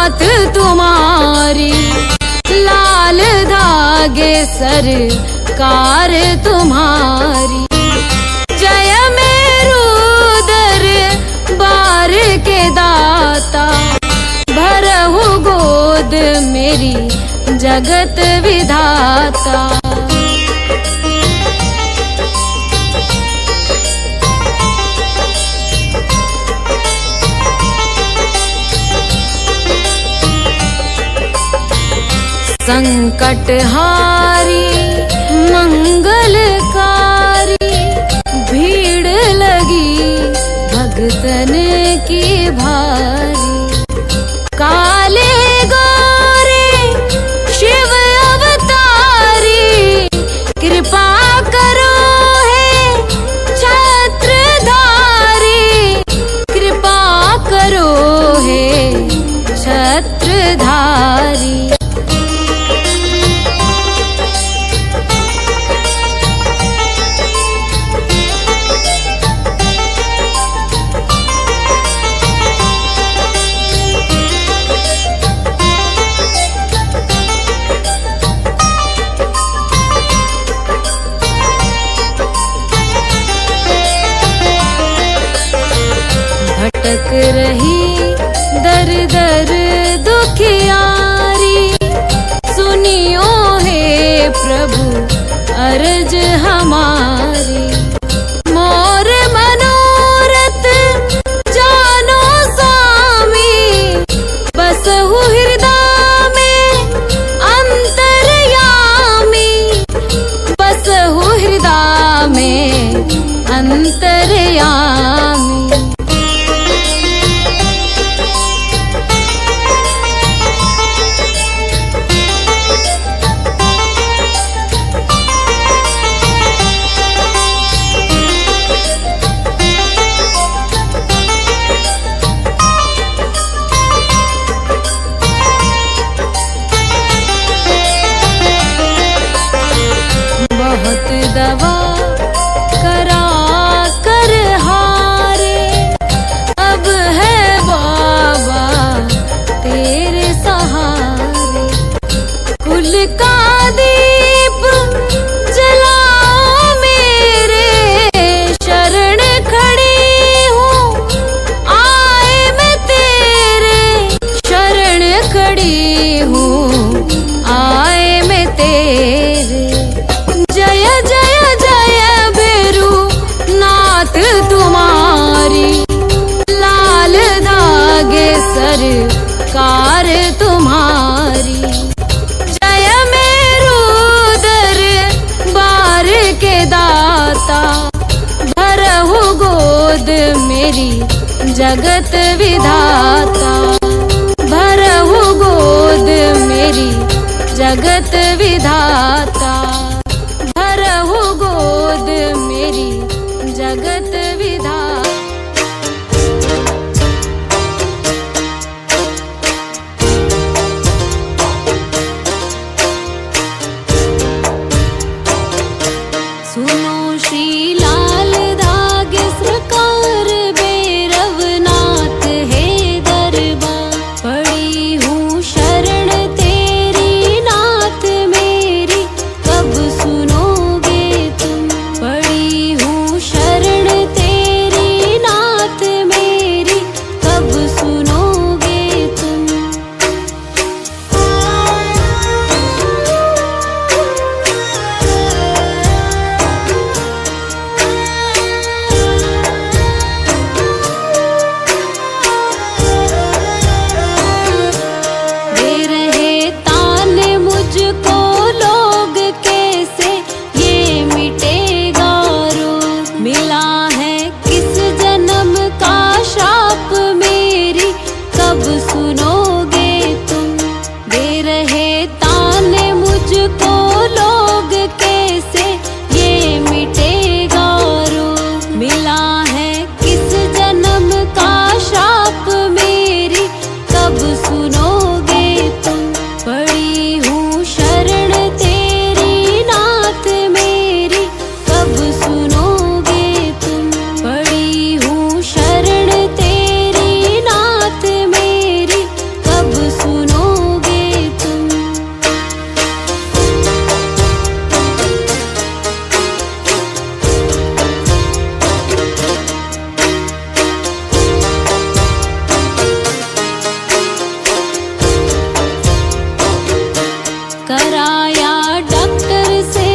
नाथ तुम्हारी, लाल धागे सरकार तुम्हारी। जय मेरू दरबार के दाता, भरहु गोद मेरी जगत विधाता। संकटहारी मंगलकारी, भीड़ लगी भगतन की भारी। काले गोरे शिव अवतारी, कृपा करो हे छत्रधारी, कृपा करो हे छत्रधारी। भटक रही दर दर दुखियारी, सुनियो हे प्रभु अर्ज हमारी। मोर मनोरथ जानो स्वामी, बसहु हृदय में अंतर्यामी, बसहु हृदय में अंतर्यामी। बहुत दवा करा कर हारे, अब है बाबा तेरे सहारे। कुल का दीप जलाओ मेरे, शरण खड़ी हूँ आए मैं तेरे, शरण खड़ी हूँ आए मैं तेरे। जय जय जय भैरू नाथ तुम्हारी, लाल धागे सरकार तुम्हारी। जय मेरू दरबार के दाता, भरहु गोद मेरी जगत विधाता। भरहु गोद मेरी जगत विधाता, भरहु गोद मेरी जगत विधाता। सुनो श्री लाल धागे सरकार, भैरवनाथ है दरबार। पड़ी हूँ शरण तेरी नाथ मेरी, कब कराया डॉक्टर से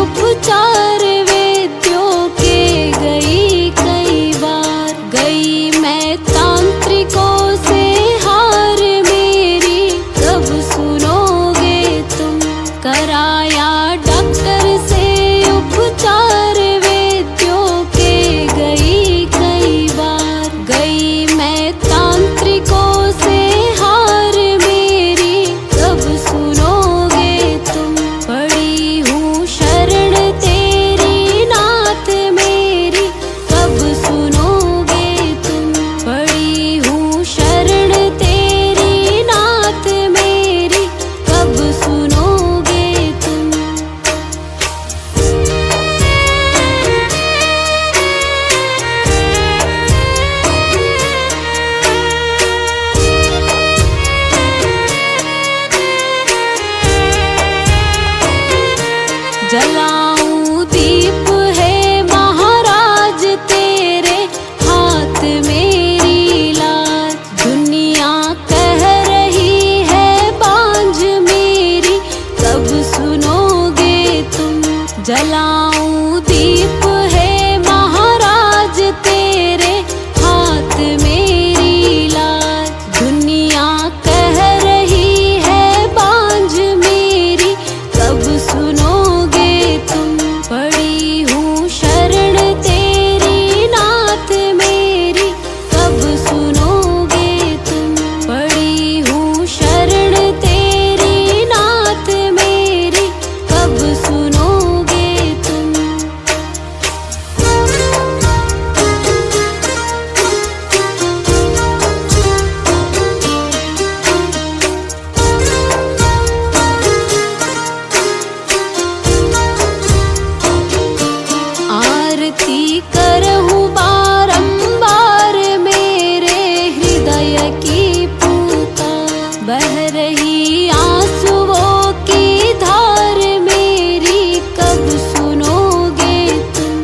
उपचार वैद्यों के गई कई बार, गई मैं तांत्रिकों से हार मेरी कब सुनोगे तुम। कराया डॉक्टर से उपचार वैद्यों के गई कई बार, गई मैं तांत्रिकों से हार मेरी कब सुनोगे तुम। पड़ी हूँ शरण तेरी नाथ मेरी कब सुनोगे तुम। पड़ी हूँ शरण तेरी नाथ मेरी कब सुनोगे तुम। जलाऊं दीप है महाराज तेरे हाथ मेरी लाज, दुनिया कह रही है बांझ मेरी कब सुनोगे तुम। जलाऊं दीप है महाराज तेरे हाथ मेरी लाज, दुनिया कह रही है बांझ मेरी कब सुनोगे तुम। पड़ी हूँ शरण तेरी नाथ मेरी कब सुनोगे तुम। पड़ी हूँ शरण तेरी नाथ मेरी कब सुनोगे तुम। आरती करहूँ बारंबार मेरे हृदय की पुकार, बह रही आंसुओं की धार मेरी कब सुनोगे तुम।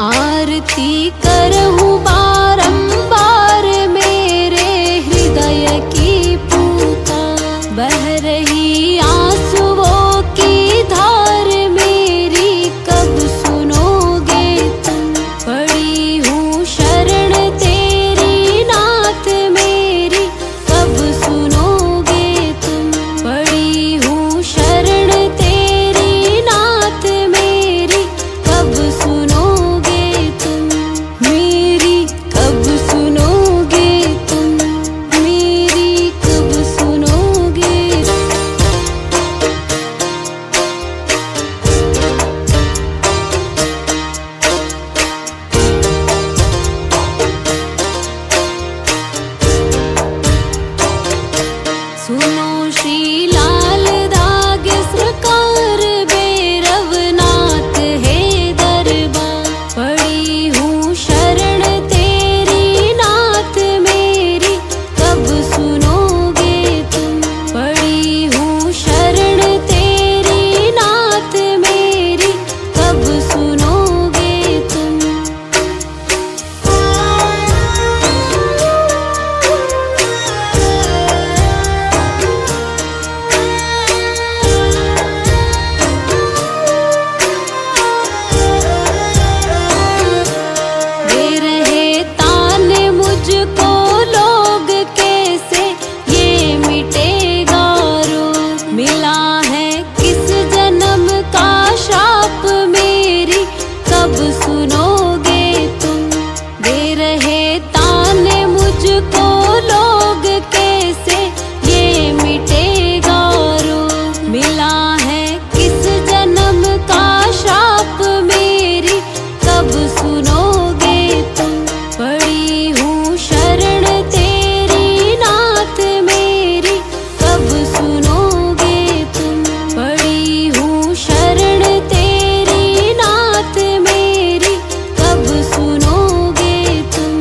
आरती करहूँ बारंबार मेरे हृदय की पुकार, बह रही आंसुओं की धार मेरी कब सुनोगे तुम। पड़ी हूँ शरण तेरी नाथ मेरी कब सुनोगे तुम। पड़ी हूँ शरण तेरी नाथ मेरी कब सुनोगे तुम। मेरी कब सुनोगे तुम। मेरी कब सुनोगे। सुनो श्री लाल धागे सरकार भैरवनाथ है दरबार। पड़ी हूँ शरण तेरी नाथ मेरी कब सुनोगे तुम। पड़ी हूँ शरण तेरी नाथ मेरी कब सुनोगे तुम। दे रहे ताने मुझको लोग कैसे ये मिटेगा रोग। मिला है किस जन्म का श्राप मेरी कब सुनोगे तुम। दे रहे ताने मुझको लोग कैसे ये मिटेगा रोग। मिला है किस जन्म का श्राप मेरी कब सुनोगे तुम। पड़ी हूँ शरण तेरी नाथ मेरी कब सुनोगे तुम। पड़ी हूँ शरण तेरी नाथ मेरी कब सुनोगे तुम।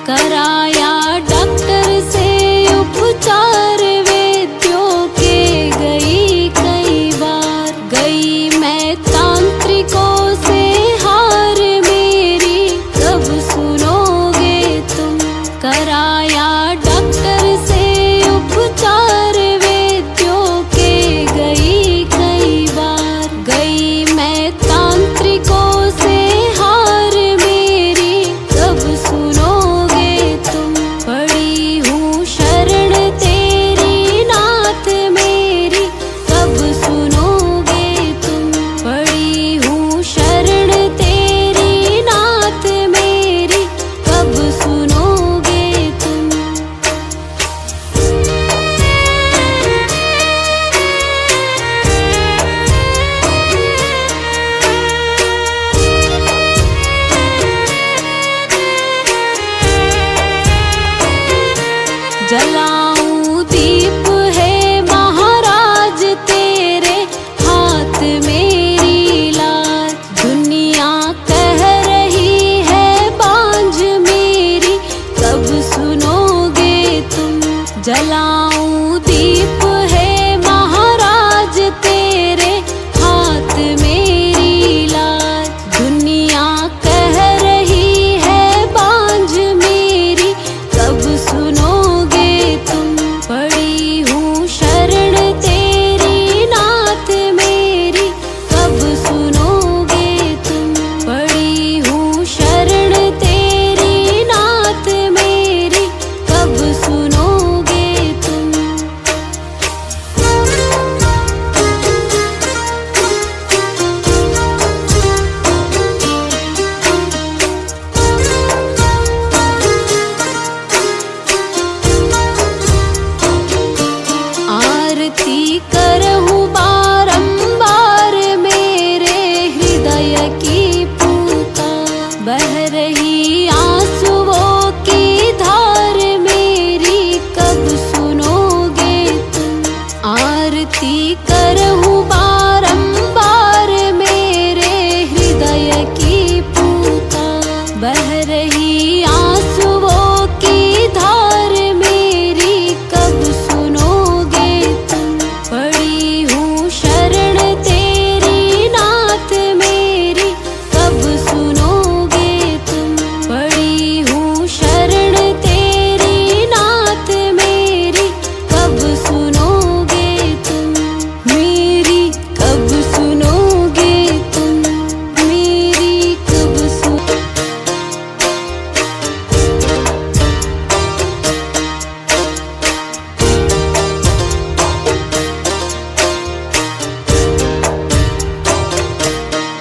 कराया डॉक्टर से उपचार वैद्यों के गई कई कराया डॉक्टर से उपचार वैद्यों के गई कई बार, गई मैं तांत्रिकों से हार मेरी कब सुनोगे तुम। पड़ी हूँ शरण तेरी नाथ मेरी कब सुनोगे तुम। पड़ी हूँ शरण तेरी नाथ मेरी कब सुनोगे तुम। जलाऊं दीप है महाराज तेरे हाथ मेरी लाज। दुनिया कह रही है बांझ मेरी कब सुनोगे तुम। जलाऊं दीप है महाराज तेरे हाथ मेरी लाज। दुनिया कह रही है बांझ मेरी कब सुनोगे तुम। पड़ी हूँ शरण तेरी नाथ मेरी कब सुनोगे तुम। पड़ी हूँ शरण तेरी नाथ मेरी कब सुनोगे तुम। आरती करहूँ बारंबार मेरे हृदय की पुकार। बह रही आंसुओं की धार मेरी कब सुनोगे तुम। आरती करहूँ बारंबार मेरे हृदय की पुकार। बह रही आंसुओं की धार मेरी कब सुनोगे तुम। पड़ी हूँ शरण तेरी नाथ मेरी कब सुनोगे तुम। पड़ी हूँ शरण तेरी नाथ मेरी कब सुनोगे तुम। मेरी कब सुनोगे तुम। मेरी कब सुन।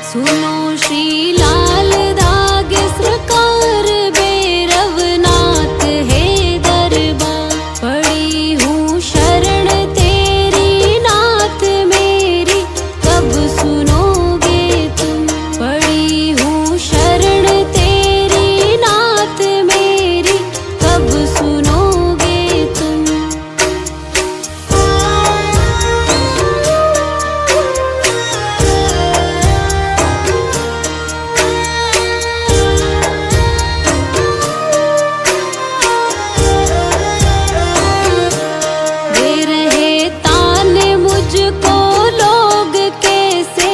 सुनो श्री लाल धागे सरकार भैरवनाथ है दरबार। पड़ी हूँ शरण तेरी नाथ मेरी कब सुनोगे तुम। पड़ी हूँ शरण तेरी नाथ मेरी कब सुनोगे तुम। दे रहे ताने मुझको लोग कैसे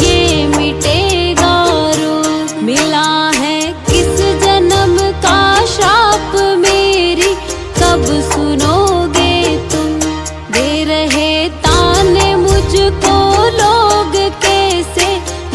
ये मिटेगा रोग। मिला है किस जन्म का श्राप मेरी कब सुनोगे तुम। दे रहे ताने मुझको लोग कैसे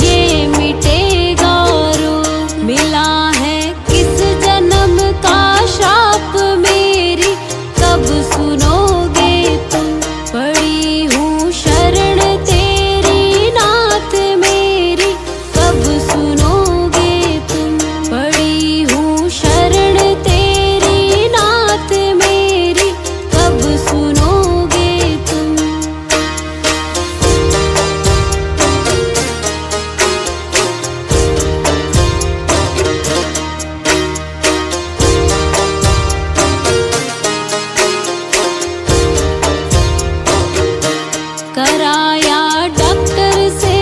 ये मिटेगा रोग। मिला है किस जन्म का श्राप मेरी कब सुनोगे तुम। पड़ी हूँ शरण तेरी नाथ मेरी कब सुनोगे तुम। पड़ी हूँ शरण तेरी नाथ मेरी कब सुनोगे तुम। कराया डॉक्टर से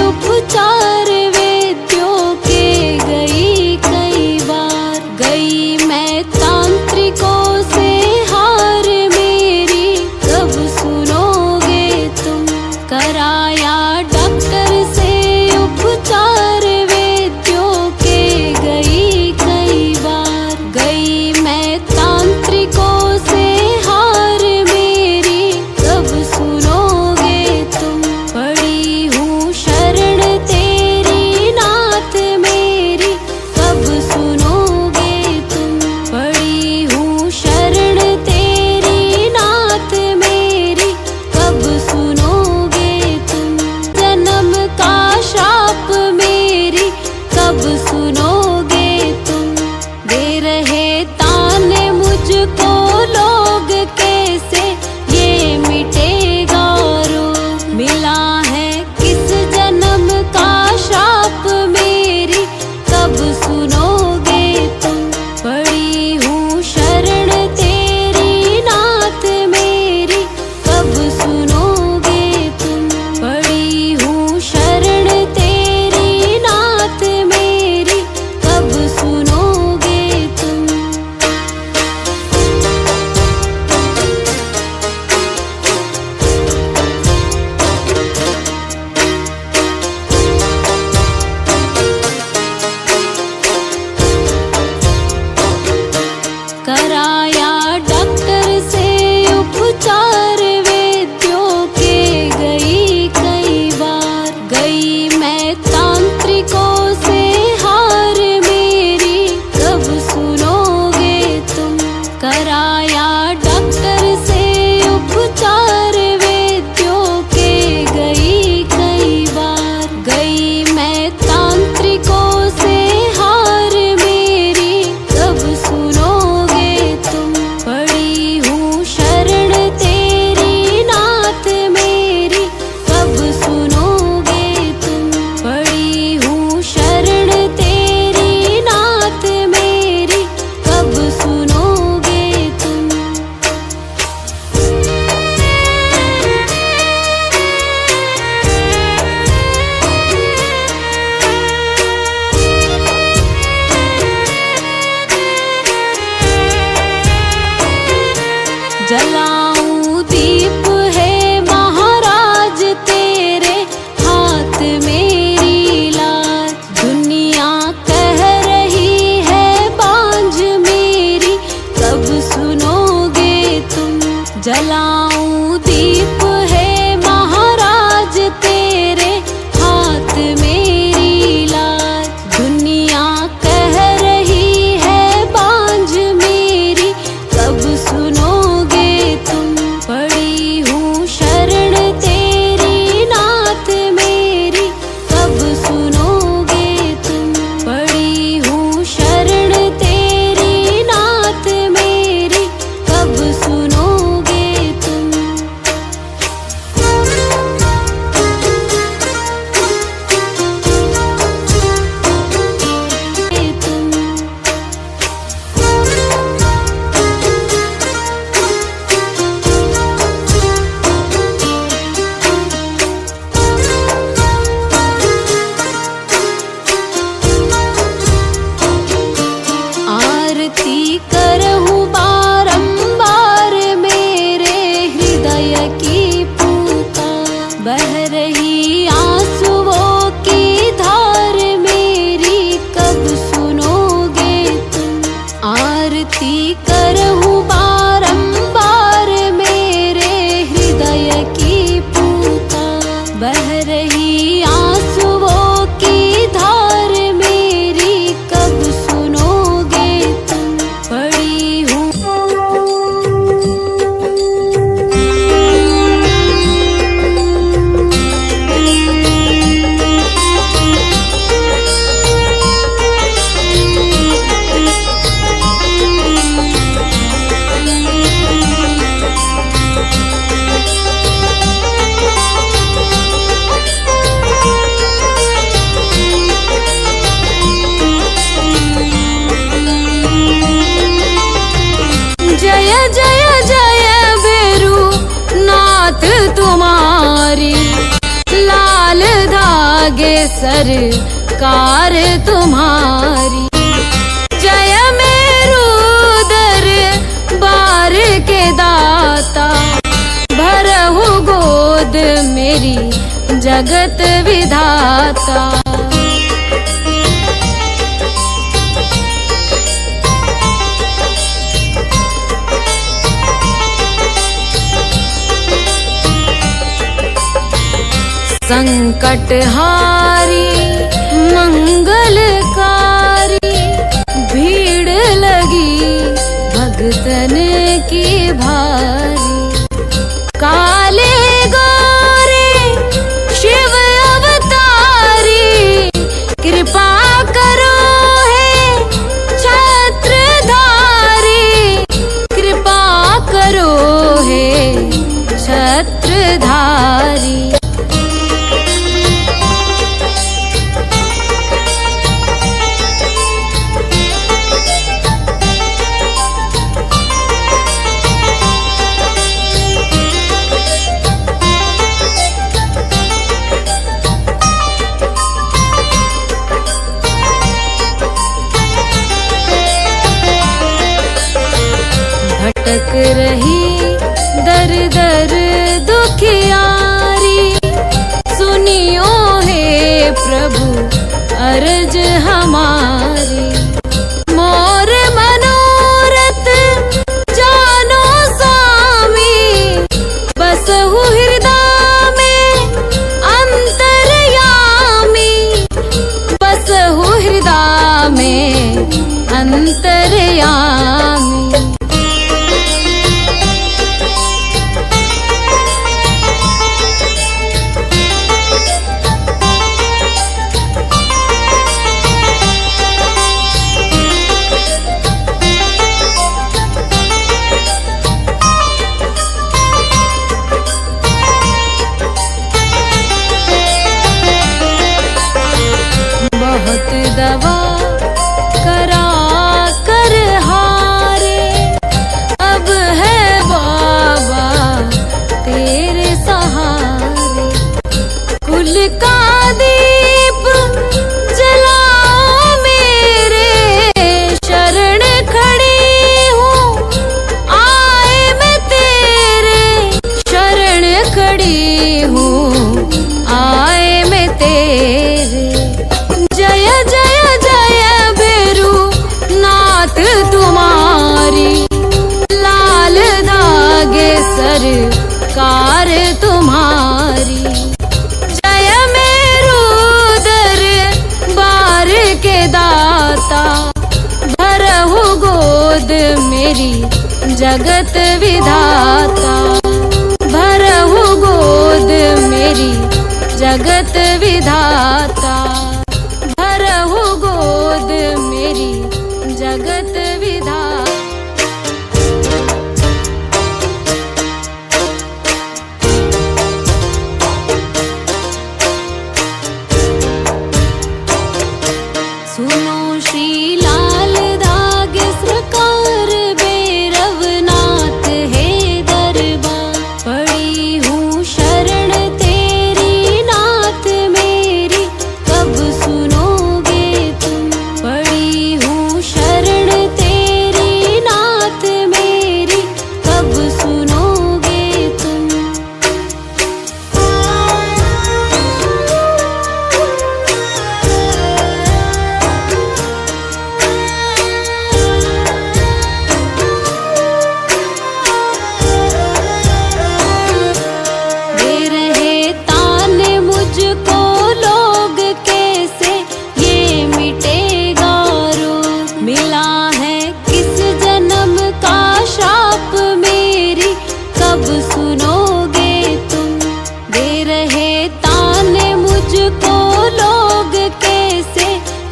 उपचार वैद्यों के गई कई बार, गई मैं तांत्रिकों से हार मेरी कब सुनोगे तुम। कराया डॉक्टर से उपचार वैद्यों के गई कई बार, गई मैं जलाऊं दीप है महाराज तेरे हाथ मेरी लाज। दुनिया कह रही है बांझ मेरी, कब सुनोगे तुम। पड़ी हूँ शरण तेरी नाथ मेरी, कब सुनोगे तुम। पड़ी हूँ शरण तेरी नाथ मेरी, कब सुनोगे तुम। आरती करहूँ बारंबार मेरे हृदय की पुकार। बह रही आंसुओं की धार मेरी, कब सुनोगे तुम। आरती करहूँ बारंबार मेरे हृदय की पुकार। बह रही आंसुओं की धार मेरी, कब सुनोगे तुम। पड़ी हूँ जय जय जय बेरू नाथ तुम्हारी। लाल धागे सरकार तुम्हारी। जय मेरू दरबार के दाता। भरहु गोद मेरी जगत विधाता। संकटहारी मंगलकारी। भीड़ लगी भगतन की भारी। काले गोरे शिव अवतारी। कृपा करो हे छत्रधारी। कृपा करो हे छत्रधारी। भटक रही दर दर दुखियारी। सुनियो हे प्रभु अर्ज हमारी। मोर मनोरथ जानो स्वामी। बसहु हृदय में अंतर्यामी। बसहु हृदय में अंतर्यामी। मेरी जगत विधाता। भरहु गोद मेरी जगत विधाता। भरहु गोद मेरी जगत विधाता। सुनो श्री लाल दाग सरकार भैरवनाथ है दरबार। पड़ी हूँ शरण तेरी नाथ मेरी, कब सुनोगे तुम। पड़ी हूँ शरण तेरी नाथ मेरी, कब सुनोगे तुम। मुझको लोग कैसे ये मिटेगा रोग। मिला है किस जन्म का श्राप मेरी, कब सुनोगे तुम। दे रहे ताने मुझको लोग कैसे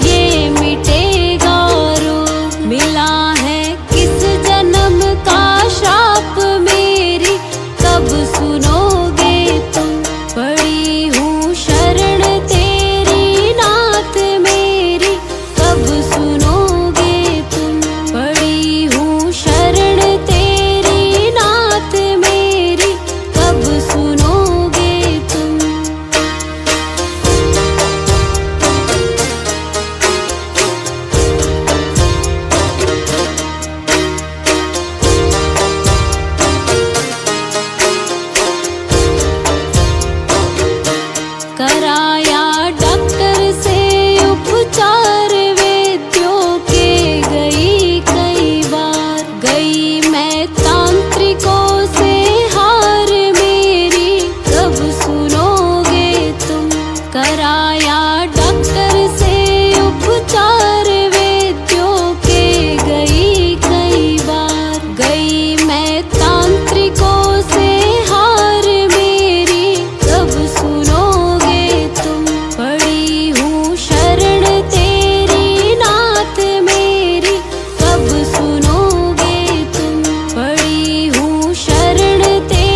ये मिटेगा रोग। मिला है किस जन्म का श्राप मेरी, कब सुनोगे तुम। पड़ी हूँ शरण तेरी नाथ मेरी, कब सुनोगे तुम। पड़ी हूँ शरण तेरी नाथ मेरी, कब सुनोगे तुम। कराया डॉक्टर से उपचार वैद्यों के गई कई बार। गई मैं तांत्रिकों से हार मेरी, कब सुनोगे तुम। कराया डॉक्टर से उपचार वैद्यों के गई कई बार। गई मैं तांत्रिकों से हार मेरी, कब सुनोगे तुम। पड़ी हूँ शरण तेरी नाथ मेरी, कब सुनोगे तुम। पड़ी हूँ शरण तेरी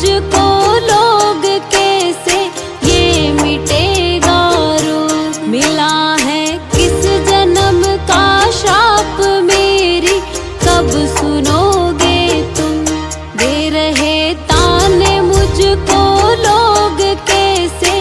मुझको लोग कैसे ये मिटेगा रोग। मिला है किस जन्म का श्राप मेरी कब सुनोगे तुम। दे रहे ताने मुझको लोग कैसे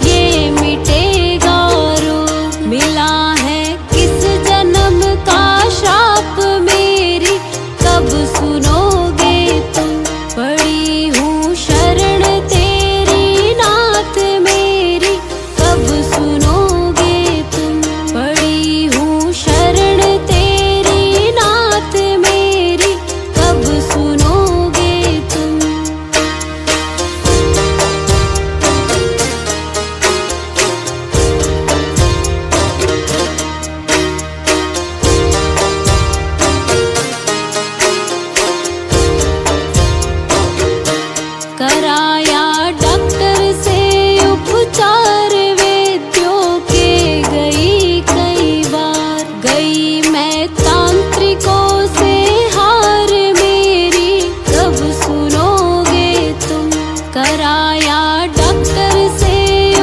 ये मिटेगा रोग। मिला है किस जन्म का श्राप मेरी कब सुनोगे तुम। पड़ी हूँ शरण तेरी नाथ मेरी कब सुनोगे तुम। पड़ी हूँ शरण तेरी नाथ मेरी कब सुनोगे तुम। कराया डॉक्टर से उपचार वैद्यों के गई कई बार। गई मैं तांत्रिकों से हार मेरी कब सुनोगे तुम। कराया डॉक्टर से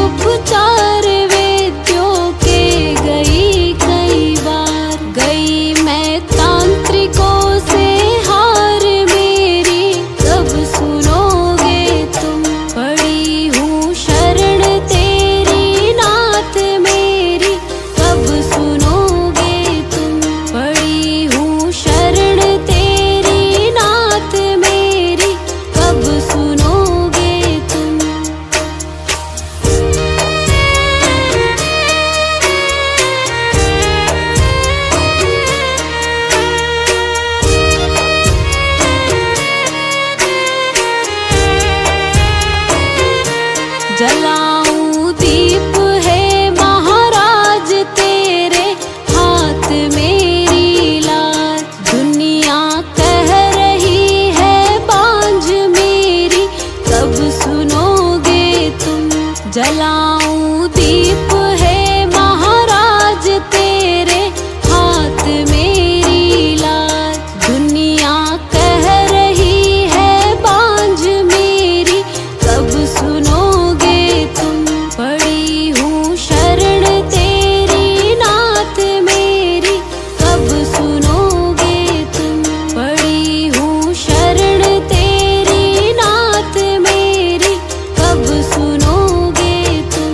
उपचार वैद्यों के गई कई बार। गई मैं तांत्रिकों से हार मेरी कब सुनोगे तुम। पड़ी हूँ शरण तेरी नाथ मेरी कब सुनोगे तुम। पड़ी हूँ शरण तेरी नाथ मेरी कब सुनोगे तुम। जलाऊं दीप है महाराज तेरे हाथ मेरी लाज। दुनिया कह रही है बांझ मेरी कब सुनोगे तुम। जलाऊं दीप है महाराज तेरे हाथ मेरी लाज। दुनिया कह रही है बांझ मेरी कब सुनोगे तुम। पड़ी हूँ शरण तेरी नाथ मेरी कब सुनोगे तुम। पड़ी हूँ शरण तेरी नाथ मेरी कब सुनोगे तुम।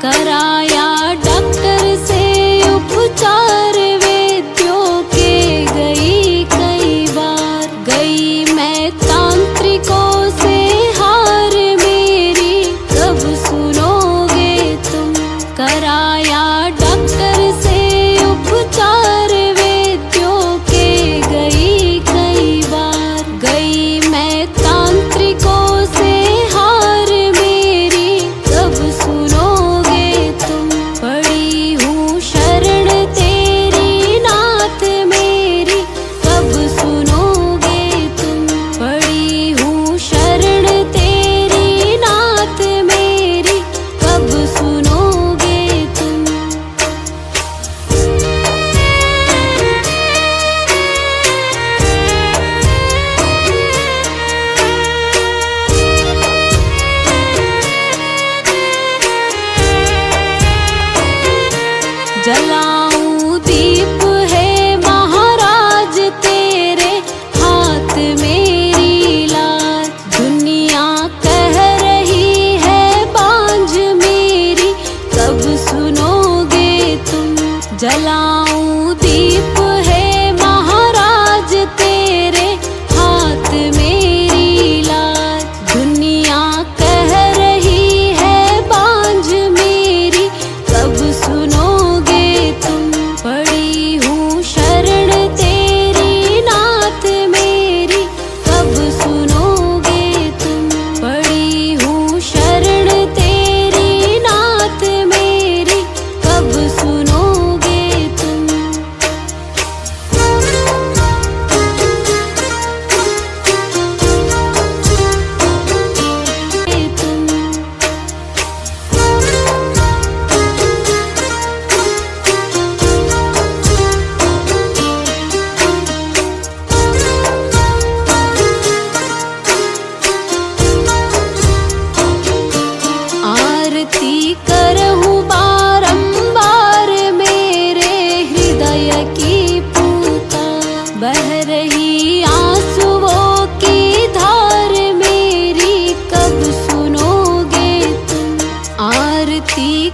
कराया डॉक्टर से उपचार वैद्यों के गई कई बार, गई मैं तांत्रिकों से हार मेरी कब सुनोगे तुम। कराया डॉक्टर से उपचार वैद्यों के गई कई बार, गई मैं तांत्रिकों से हार मेरी कब सुनोगे तुम। पड़ी हूँ शरण तेरी नाथ मेरी कब सुनोगे तुम। पड़ी हूँ शरण तेरी नाथ मेरी कब सुनोगे तुम। जलाऊं दीप है महाराज तेरे हाथ मेरी लाज, दुनिया कह रही है बांझ मेरी कब सुनोगे तुम। जलाऊं दीप है महाराज तेरे हाथ मेरी लाज, दुनिया कह रही है बांझ मेरी कब सुनोगे तुम। पड़ी हूँ शरण तेरी नाथ मेरी कब सुनोगे तुम। पड़ी हूँ शरण तेरी नाथ मेरी कब सुनोगे तुम। आरती करहूँ बारंबार मेरे हृदय की पूता, बह रही आंसुओं की धार मेरी कब सुनोगे तुम। आरती